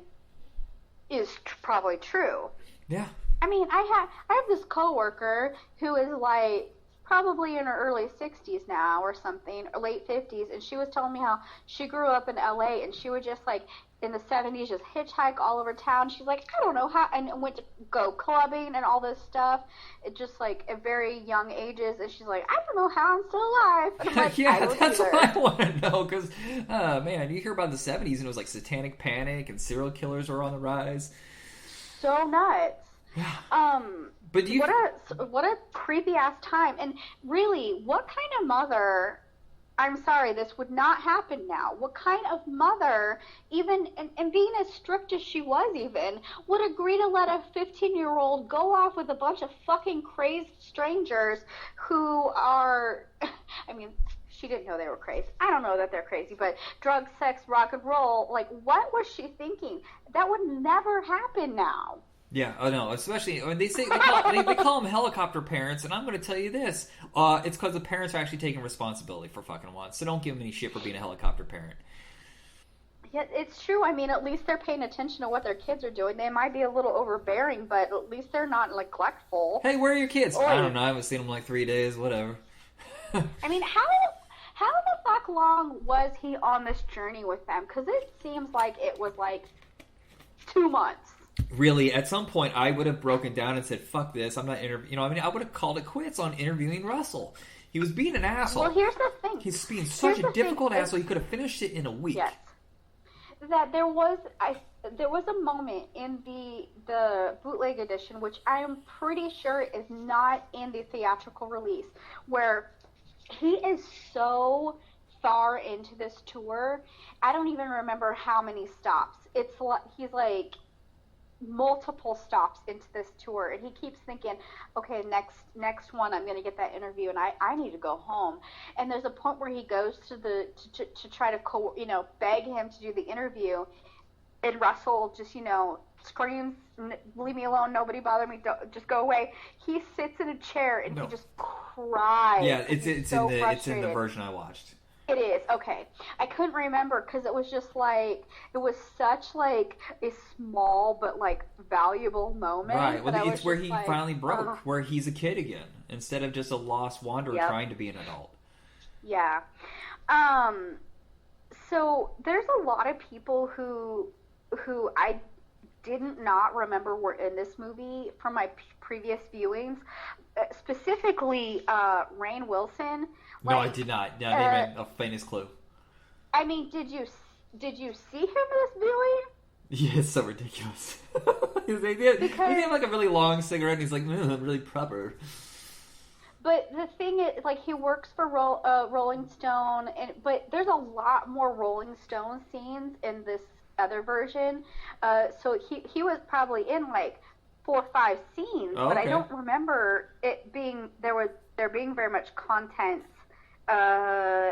is probably true. Yeah. I mean, I have this coworker who is like probably in her early 60s now or something, or late 50s, and she was telling me how she grew up in LA and she would just like in the 70s just hitchhike all over town. She's like, I don't know how, and went to go clubbing and all this stuff. It just like at very young ages, and she's like, I don't know how I'm still alive. And I'm like, yeah, that's what I want to know, because man, you hear about the 70s and it was like satanic panic and serial killers were on the rise. So nuts. Yeah. But do you... what a creepy ass time. And really, what kind of mother, I'm sorry, this would not happen now. What kind of mother, even, and being as strict as she was even, would agree to let a 15-year-old go off with a bunch of fucking crazed strangers who are, I mean, she didn't know they were crazy. I don't know that they're crazy, but drugs, sex, rock and roll, like, what was she thinking? That would never happen now. Yeah, I know. Especially when they say they call them helicopter parents, and I'm going to tell you this: it's because the parents are actually taking responsibility for fucking once. So don't give them any shit for being a helicopter parent. Yeah, it's true. I mean, at least they're paying attention to what their kids are doing. They might be a little overbearing, but at least they're not neglectful. Hey, where are your kids? I don't know. I haven't seen them in like 3 days. Whatever. I mean, how the fuck long was he on this journey with them? Because it seems like it was like 2 months. Really, at some point, I would have broken down and said, "Fuck this! I'm not interviewing." I would have called it quits on interviewing Russell. He was being an asshole. Well, here's the thing. He's being such a difficult asshole. He could have finished it in a week. Yes. That there was a moment in the bootleg edition, which I am pretty sure is not in the theatrical release, where he is so far into this tour. I don't even remember how many stops. It's like he's like multiple stops into this tour, and he keeps thinking, okay, next one I'm going to get that interview, and I need to go home. And there's a point where he goes to try to beg him to do the interview, and Russell just screams, leave me alone, nobody bother me, just go away. He sits in a chair and he just cries. Yeah, it's so in the version I watched. It is, okay. I couldn't remember because it was just like, it was such like a small but like valuable moment. Right, well, it's where he finally broke, where he's a kid again, instead of just a lost wanderer trying to be an adult. Yeah. So there's a lot of people who I did not remember were in this movie from my previous viewings. Specifically, Rainn Wilson. No, I did not. No, they ran a faintest clue. I mean, did you see him this viewing? Yeah, it's so ridiculous. he had like a really long cigarette, and he's like, I'm really proper. But the thing is, like, he works for Rolling Stone, but there's a lot more Rolling Stone scenes in this other version. So he was probably in like 4 or 5 scenes, but I don't remember it being there being very much content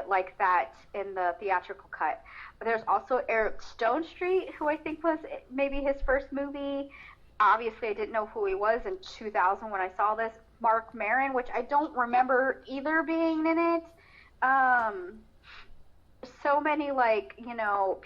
like that in the theatrical cut. But there's also Eric Stonestreet, who I think was maybe his first movie. Obviously, I didn't know who he was in 2000 when I saw this. Mark Maron, which I don't remember either being in it. So many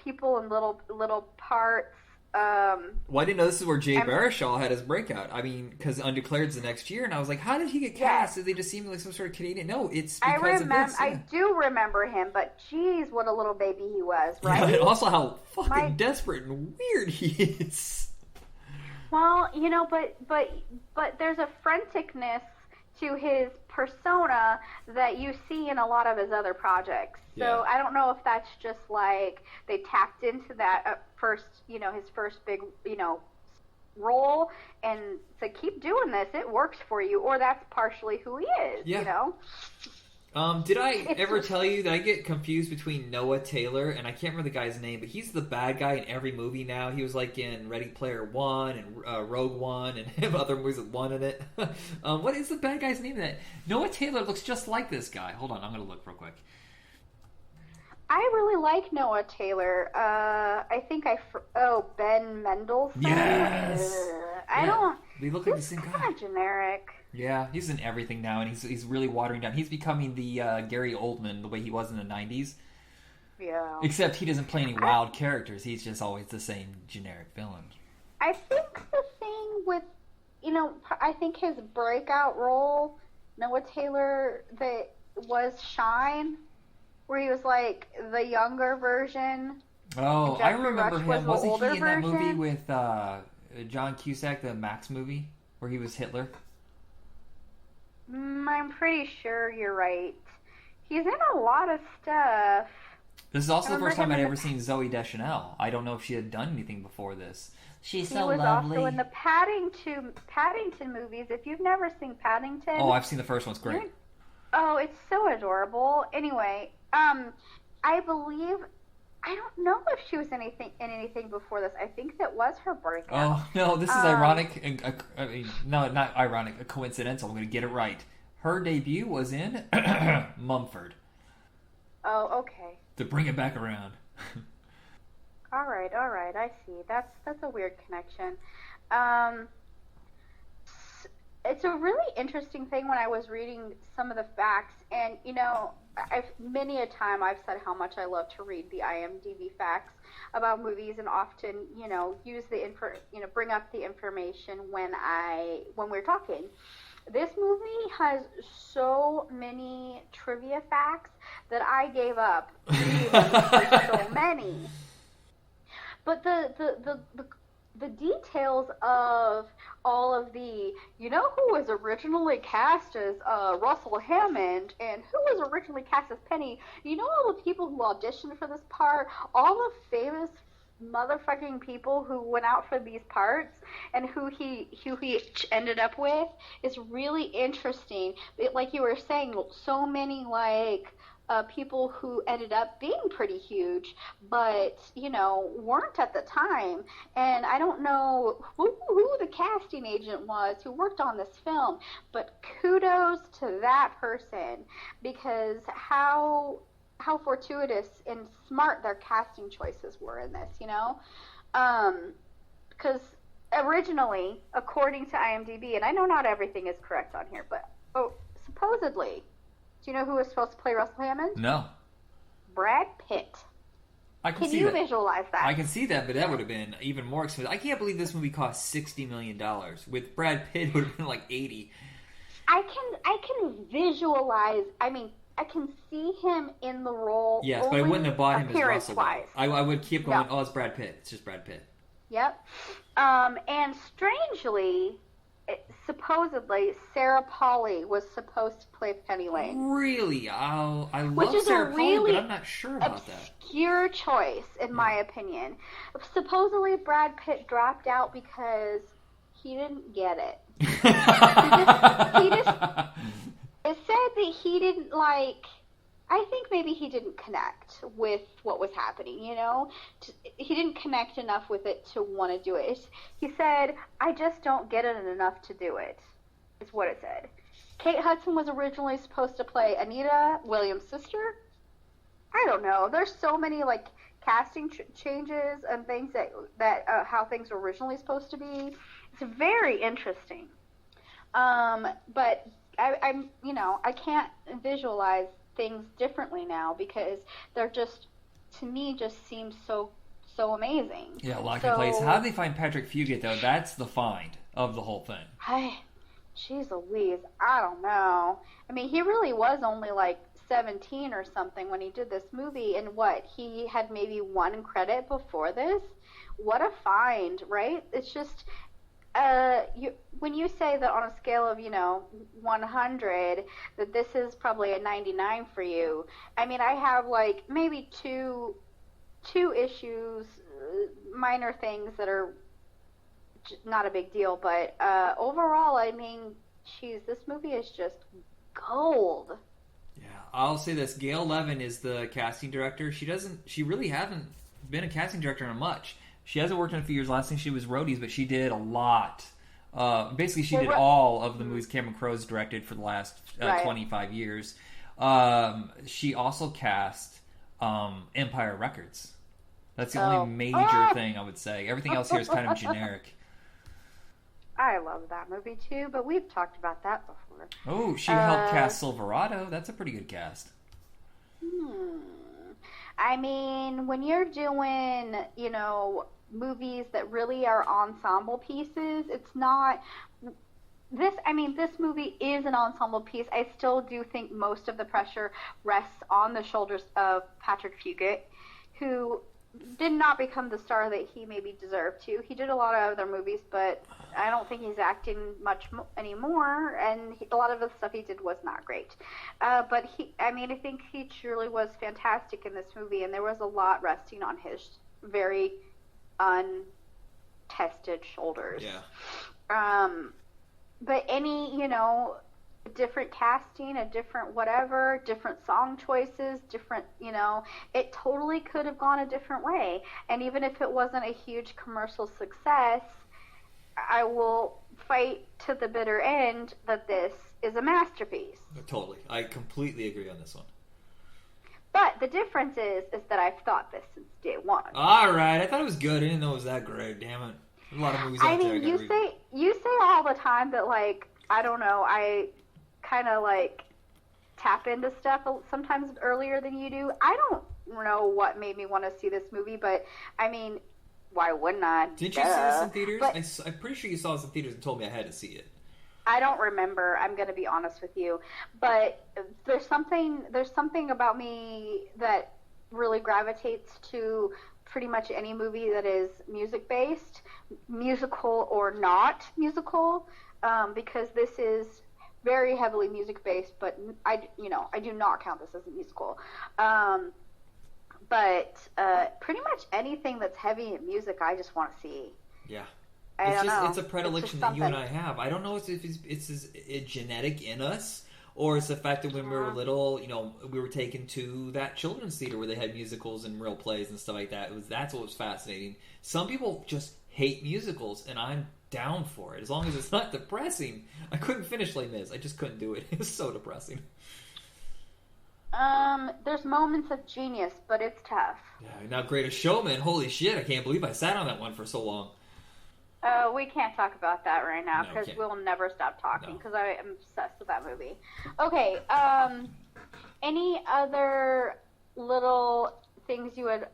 people in little parts. Well, I didn't know this is where Jay Baruchel had his breakout. I mean, because Undeclared's the next year, and I was like, how did he get cast? Did they just seem like some sort of Canadian? No, it's because of this. Yeah. I do remember him, but geez, what a little baby he was, right? Yeah, and also how fucking desperate and weird he is. Well, but there's a franticness to his persona that you see in a lot of his other projects. So I don't know if that's just like they tapped into that at first, his first big, role, and said, keep doing this, it works for you, or that's partially who he is, Did I ever tell you that I get confused between Noah Taylor, and I can't remember the guy's name, but he's the bad guy in every movie now. He was like in Ready Player One and Rogue One and other movies with one in it. What is the bad guy's name in that? Noah Taylor looks just like this guy. Hold on, I'm going to look real quick. I really like Noah Taylor. I think Ben Mendelsohn. Yes. I Yeah. don't. They look like the He's same guy. kind of generic. Yeah, he's in everything now, and he's really watering down. He's becoming the Gary Oldman the way he was in the 90s. Yeah. Except he doesn't play any wild characters. He's just always the same generic villain. I think the thing with, I think his breakout role, Noah Taylor, that was Shine, where he was like the younger version. Oh, I Jeffrey remember Rush was him. the Wasn't older he in that movie version? with John Cusack, the Max movie, where he was Hitler? I'm pretty sure you're right. He's in a lot of stuff. This is also I the first time remember I'd him ever in seen Zooey Deschanel. I don't know if she had done anything before this. She's He so was lovely. also in the Paddington movies. If you've never seen Paddington, Oh, I've seen the first one. It's great. oh, it's so adorable. Anyway, I believe I don't know if she was in anything before this. I think that was her breakout. Oh no, this is ironic. I mean, no, not ironic. Coincidental. I'm going to get it right. Her debut was in Mumford. Oh, okay. To bring it back around. All right. I see. That's a weird connection. It's a really interesting thing when I was reading some of the facts, and many a time I've said how much I love to read the IMDb facts about movies, and often use bring up the information when we're talking. This movie has so many trivia facts that I gave up reading for so many. But the details of all of the, who was originally cast as Russell Hammond and who was originally cast as Penny, all the people who auditioned for this part, all the famous motherfucking people who went out for these parts and who he ended up with is really interesting. Like you were saying, so many people who ended up being pretty huge, but weren't at the time. And I don't know who the casting agent was who worked on this film, but kudos to that person, because how fortuitous and smart their casting choices were in this, because originally, according to IMDb, and I know not everything is correct on here, but supposedly, do you know who was supposed to play Russell Hammond? No. Brad Pitt. Can you visualize that? I can see that, but that would have been even more expensive. I can't believe this movie cost $60 million. With Brad Pitt, it would have been like 80. I can visualize. I mean, I can see him in the role. Yes, but I wouldn't have bought him as Russell. Appearance-wise. I would keep going. No. Oh, it's Brad Pitt. It's just Brad Pitt. Yep. And strangely, supposedly Sarah Polley was supposed to play Penny Lane. Really? I Which love is Sarah a Polley, really but I'm not sure about that. obscure choice, in my opinion. Supposedly Brad Pitt dropped out because he didn't get it. It said that he didn't I think maybe he didn't connect with what was happening, He didn't connect enough with it to want to do it. He said, I just don't get it enough to do it, is what it said. Kate Hudson was originally supposed to play Anita Williams' sister. I don't know. There's so many, casting changes and things that how things were originally supposed to be. It's very interesting. But I'm I can't visualize things differently now because they're just, to me, just seem so amazing. Yeah, lock in place. How did they find Patrick Fugit, though? That's the find of the whole thing. Jeez Louise, I don't know. I mean, he really was only 17 or something when he did this movie, and he had maybe one credit before this. What a find, right? It's just, when you say that on a scale of 100 that this is probably a 99 for you, I mean, I have maybe two issues, minor things that are not a big deal, but overall, I mean, this movie is just gold. Yeah, I'll say this: Gail Levin is the casting director. She really hasn't been a casting director in much. She hasn't worked in a few years. Last thing she was Roadies, but she did a lot. Basically, she did all of the movies Cameron Crowe's directed for the last 25 years. She also cast Empire Records. That's the only major thing I would say. Everything else here is kind of generic. I love that movie too, but we've talked about that before. Oh, she helped cast Silverado. That's a pretty good cast. I mean, when you're doing, movies that really are ensemble pieces, it's not... This movie is an ensemble piece. I still do think most of the pressure rests on the shoulders of Patrick Fugit, who did not become the star that he maybe deserved to. He did a lot of other movies, but I don't think he's acting much anymore, and a lot of the stuff he did was not great. But I think he truly was fantastic in this movie, and there was a lot resting on his very untested shoulders. Yeah. But any, different casting, a different whatever, different song choices, different, it totally could have gone a different way. And even if it wasn't a huge commercial success, I will fight to the bitter end that this is a masterpiece. Totally. I completely agree on this one. But the difference is that I've thought this since day one. All right. I thought it was good. I didn't know it was that great. Damn it. A lot of movies out there. You say all the time that, like, I don't know, I kind of, like, tap into stuff sometimes earlier than you do. I don't know what made me want to see this movie, but, I mean, why wouldn't I? Didn't you see this in theaters? But I'm pretty sure you saw this in theaters and told me I had to see it. I don't remember. I'm going to be honest with you. But there's something about me that really gravitates to pretty much any movie that is music-based, musical or not musical, because this is very heavily music-based, but I do not count this as a musical. But pretty much anything that's heavy in music, I just want to see. Yeah. It's a predilection that you and I have. I don't know if it's genetic in us, or it's the fact that when we were little, we were taken to that children's theater where they had musicals and real plays and stuff like that. That's what was fascinating. Some people just hate musicals, and I'm down for it as long as it's not depressing. I couldn't finish Les Mis. I just couldn't do it. It was so depressing. There's moments of genius, but it's tough. Yeah, now Greatest Showman. Holy shit! I can't believe I sat on that one for so long. We can't talk about that right now because we'll never stop talking because I am obsessed with that movie. Okay, any other little things you would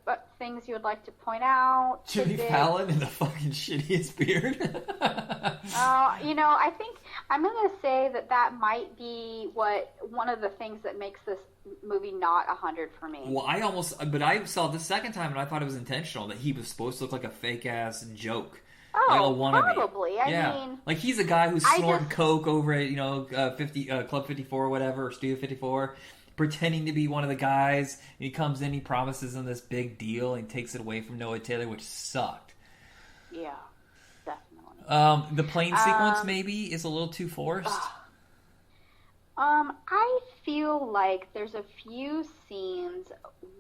like to point out? Jimmy Fallon and the fucking shittiest beard. I think I'm gonna say that might be one of the things that makes this movie not 100 for me. Well, I saw it the second time and I thought it was intentional that he was supposed to look like a fake ass joke. Oh, probably. I mean, like he's a guy who's snorting coke over at Club 54 or whatever, or Studio 54, pretending to be one of the guys. And he comes in, he promises him this big deal, and takes it away from Noah Taylor, which sucked. Yeah, definitely. The plane sequence maybe is a little too forced. I feel like there's a few scenes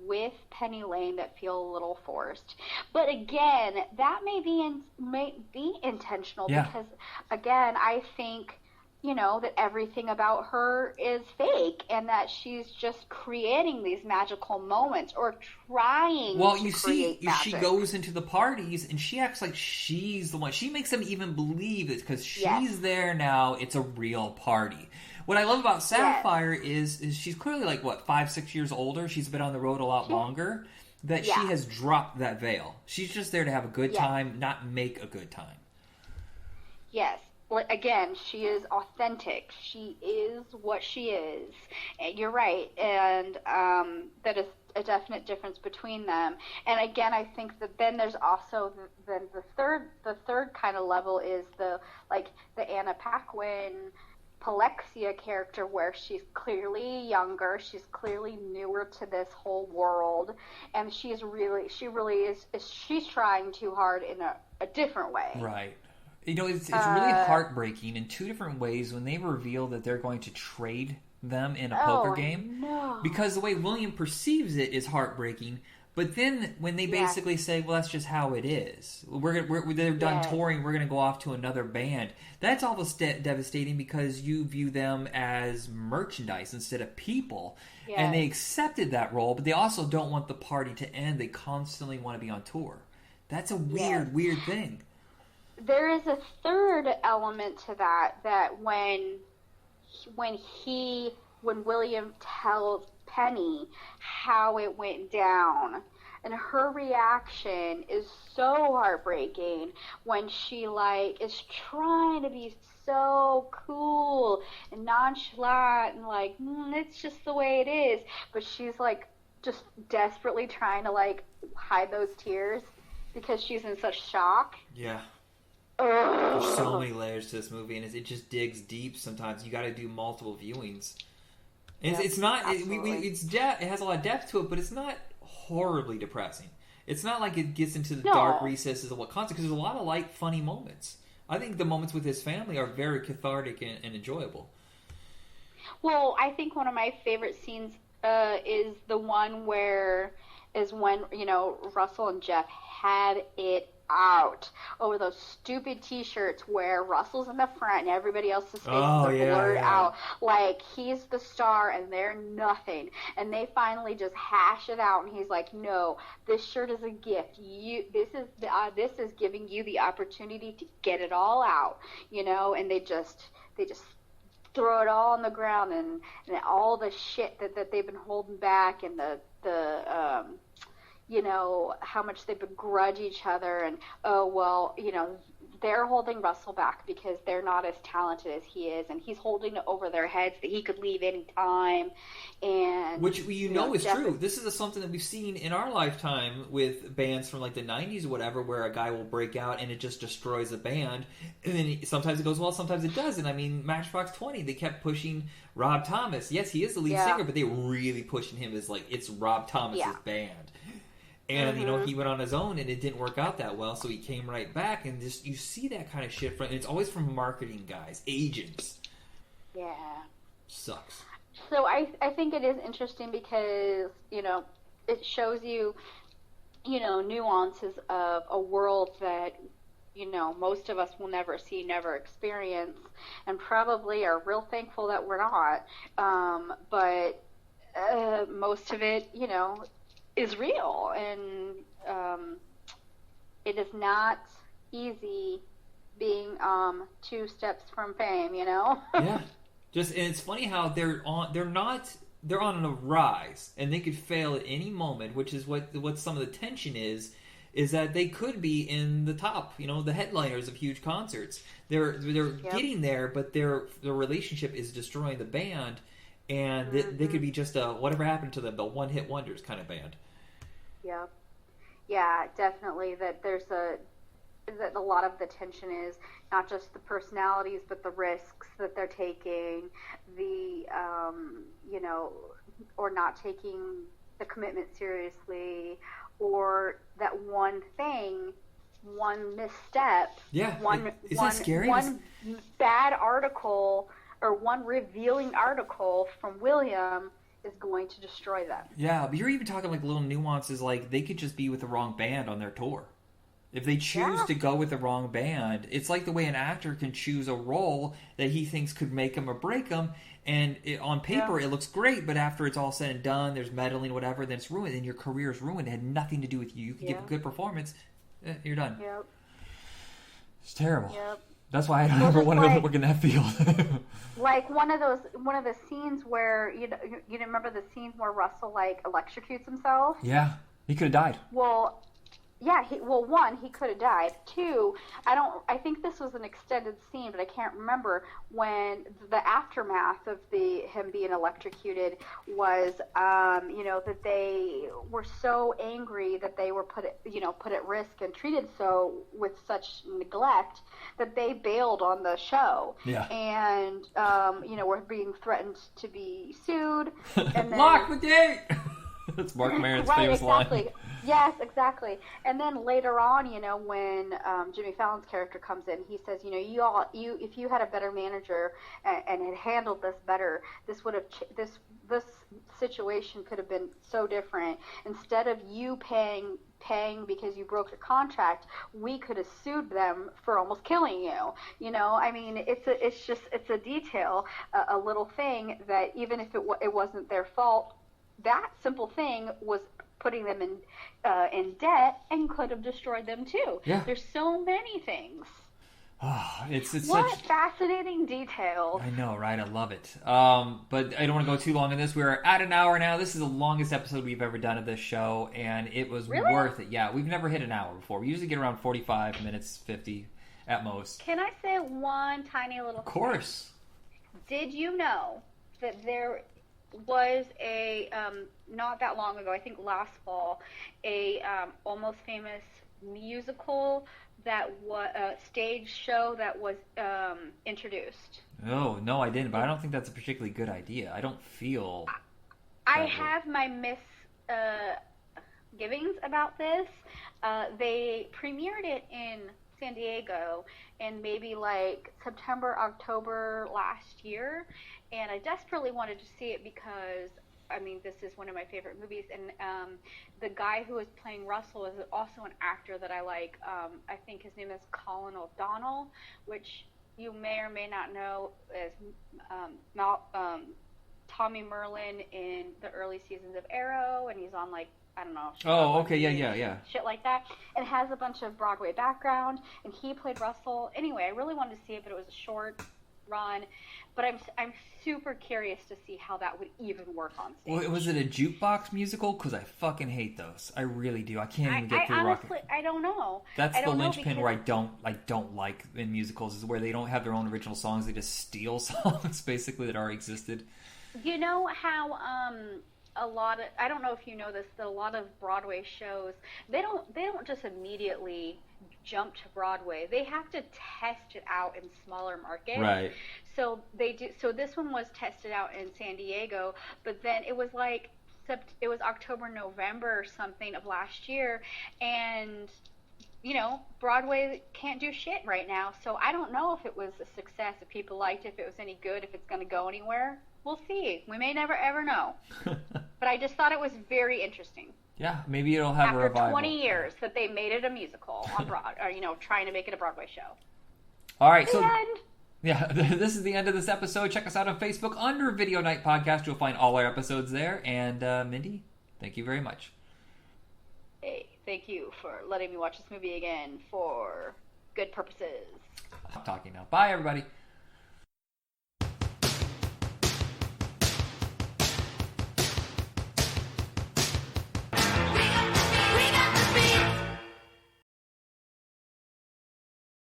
with Penny Lane that feel a little forced, but again, that may be intentional because, again, I think that everything about her is fake and that she's just creating these magical moments or trying. Well, to create magic. She goes into the parties and she acts like she's the one. She makes them even believe it because she's there now. It's a real party. What I love about Sapphire is she's clearly like, 5-6 years older. She's been on the road a lot longer. That she has dropped that veil. She's just there to have a good time, not make a good time. Yes. Again, she is authentic. She is what she is. And you're right. And that is a definite difference between them. And again, I think that then there's also the third kind of level is the Anna Paquin Palexia character, where she's clearly younger, she's clearly newer to this whole world, and she's trying too hard in a different way. Right. It's really heartbreaking in two different ways when they reveal that they're going to trade them in a poker game. No. Because the way William perceives it is heartbreaking, But then when they basically say, well, that's just how it is. They're done touring. We're going to go off to another band. That's almost devastating because you view them as merchandise instead of people. Yes. And they accepted that role, but they also don't want the party to end. They constantly want to be on tour. That's a weird thing. There is a third element to that when William tells Penny how it went down, and her reaction is so heartbreaking when she like is trying to be so cool and nonchalant and like it's just the way it is, but she's like just desperately trying to like hide those tears because she's in such shock. Yeah. There's so many layers to this movie, and it just digs deep. Sometimes you got to do multiple viewings. And it's not. It has a lot of depth to it, but it's not horribly depressing. It's not like it gets into the dark recesses of what concept, because there's a lot of light, funny moments. I think the moments with his family are very cathartic and enjoyable. Well, I think one of my favorite scenes is the one when Russell and Jeff had it out over those stupid t-shirts where Russell's in the front and everybody else's faces are blurred out like he's the star and they're nothing, and they finally just hash it out, and he's like, no, this shirt is a gift, this is giving you the opportunity to get it all out, and they just throw it all on the ground, and all the shit that they've been holding back, and the how much they begrudge each other, and they're holding Russell back because they're not as talented as he is, and he's holding it over their heads that he could leave any time, and which is true. This is something that we've seen in our lifetime with bands from like the 90s or whatever, where a guy will break out and it just destroys a band, and then sometimes it goes well, sometimes it doesn't. I mean, Matchbox 20, they kept pushing Rob Thomas. Yes, he is the lead singer, but they were really pushing him as like it's Rob Thomas's band. And, he went on his own, and it didn't work out that well, so he came right back, and just, you see that kind of shit, and it's always from marketing guys, agents. Yeah. Sucks. So I think it is interesting because, it shows you, nuances of a world that, most of us will never see, never experience, and probably are real thankful that we're not. But most of it, is real, and it is not easy being 2 steps from fame, Yeah. And it's funny how they're on a rise, and they could fail at any moment, which is what some of the tension is that they could be in the top, the headliners of huge concerts. They're getting there, but their relationship is destroying the band. And they could be just a whatever happened to them, the one-hit wonders kind of band. Yeah, definitely. That a lot of the tension is not just the personalities, but the risks that they're taking, or not taking the commitment seriously, or that one misstep, that scary? One bad article or one revealing article from William is going to destroy them. Yeah, but you're even talking like little nuances, like they could just be with the wrong band on their tour. If they choose to go with the wrong band, it's like the way an actor can choose a role that he thinks could make him or break him, and on paper it looks great, but after it's all said and done, there's meddling, whatever, then it's ruined, and your career is ruined. It had nothing to do with you. You can give a good performance, you're done. Yep. It's terrible. Yep. That's why I don't ever want to work in that field. Like one of the scenes where you remember the scene where Russell like electrocutes himself? Yeah, he could have died. Well, yeah. One, he could have died. 2, I think this was an extended scene, but I can't remember when the aftermath of him being electrocuted was, that they were so angry that they were put at risk and treated with such neglect that they bailed on the show. Yeah. And, were being threatened to be sued. And then, lock the gate! That's Mark Maron's famous line. Yes, exactly. And then later on, when Jimmy Fallon's character comes in, he says, if you had a better manager and had handled this better, this would have this situation could have been so different. Instead of you paying because you broke your contract, we could have sued them for almost killing you. I mean, it's a detail, a little thing that even if it wasn't their fault, that simple thing was putting them in debt and could have destroyed them too. Yeah. There's so many things. Oh, it's what such fascinating details. I know, right? I love it. But I don't want to go too long in this. We're at an hour now. This is the longest episode we've ever done of this show, and it was worth it. Yeah, we've never hit an hour before. We usually get around 45 minutes, 50 at most. Can I say one tiny little Of course. Thing? Did you know that there was a, not that long ago, I think last fall, a Almost Famous musical that was a stage show that was introduced. Oh, no, I didn't, but I don't think that's a particularly good idea. I don't feel... I have my misgivings about this. They premiered it in San Diego in maybe like September, October last year, and I desperately wanted to see it because, I mean, this is one of my favorite movies, and the guy who is playing Russell is also an actor that I like. I think his name is Colin O'Donnell, which you may or may not know as Tommy Merlin in the early seasons of Arrow, and he's on, like, I don't know. Oh, okay, yeah. Shit like that. And has a bunch of Broadway background, and he played Russell. Anyway, I really wanted to see it, but it was a short run. But I'm super curious to see how that would even work on stage. Well, was it a jukebox musical? Because I fucking hate those. I really do. I can't even get through honestly, Rocket. I don't know. That's the linchpin where I don't like in musicals, is where they don't have their own original songs. They just steal songs, basically, that already existed. You know how a lot of, I don't know if you know this, but a lot of Broadway shows, they don't just immediately jump to Broadway. They have to test it out in smaller markets. Right. So they do. So this one was tested out in San Diego, but then it was like it was October, November or something of last year, and Broadway can't do shit right now. So I don't know if it was a success, if people liked it, if it was any good, if it's going to go anywhere. We'll see. We may never ever know. But I just thought it was very interesting. Yeah, maybe it'll have a revival. After 20 years that they made it a musical on trying to make it a Broadway show. All right, so And yeah, this is the end of this episode. Check us out on Facebook under Video Night Podcast. You'll find all our episodes there. And Mindy, thank you very much. Hey, thank you for letting me watch this movie again for good purposes. I'm talking now. Bye, everybody.